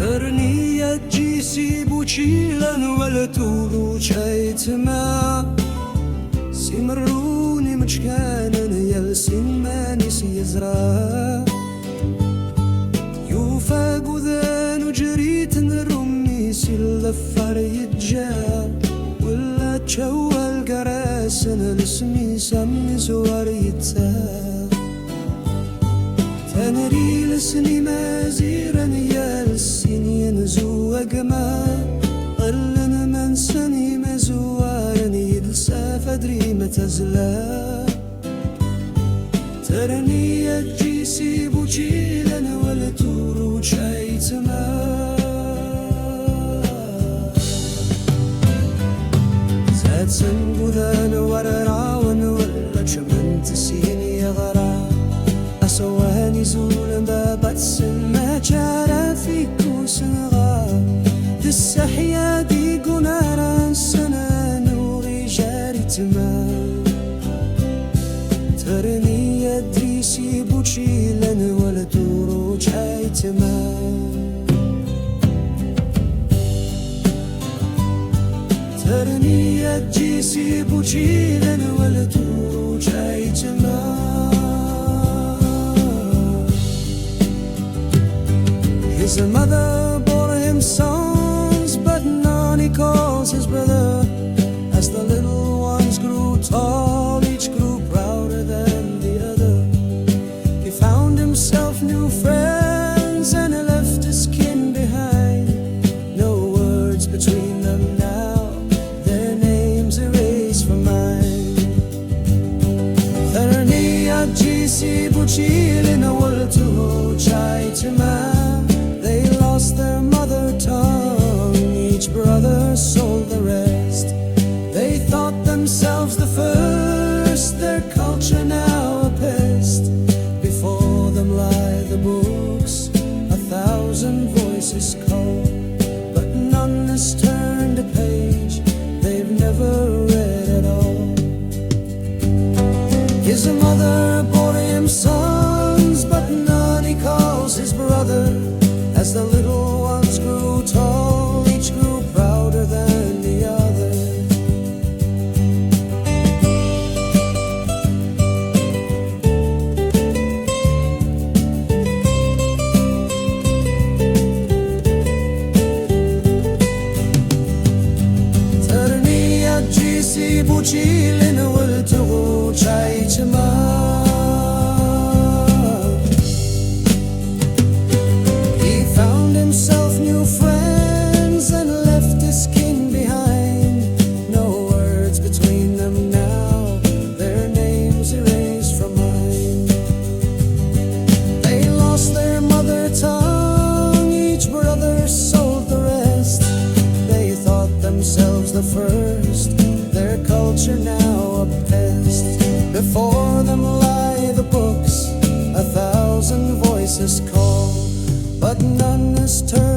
ترني يدجس ibučilen والتوروش أيتما سيمروني مشكانا يلسن مانس يزرع يوفاق ذان وجريت نرمي سلفار يتجا ولا تشوال قراسنا لسمي سمي زوار يتسا تنري لسني مازيرا يلسن ينزو أقما قلن من سني مزوارا يلسا فدري متزلا ترني يدجس ibučilen والتوروش أيتما زاد سنقذان ورراون ولا شمن تسيني يغرا أسواني زول بابات سن جارا في كوسنغا تسحيا دي قنارا سنا نوري جاري تمام ترني يدجس ibučilen والتوروش أيتما ترني يدجس ibučilen والتوروش أيتما His mother bore him sons, but none he calls his brother. As the little ones grew tall, each grew prouder than the other. He found himself new friends and left his kin behind. No words between them now, their names erased from mine. Terni yadǧis ibučilen والتوروش أيتما lost their mother tongue, each brother sold the rest. They thought themselves the first, their culture now a pest. Before them lie the books, 1,000 voices call, but none has turned a page they've never read at all. His mother bore him sons, but none he calls his brother. As the little ones grew tall, each grew prouder than the other. Terni yadǧis ibučilen والتوروش أيتما himself new friends and left his kin behind. No words between them now, their names erased from mine. They lost their mother tongue, each brother sold the rest. They thought themselves the first, their culture now a pest. Before them lie the books, 1,000 voices call, but none has turned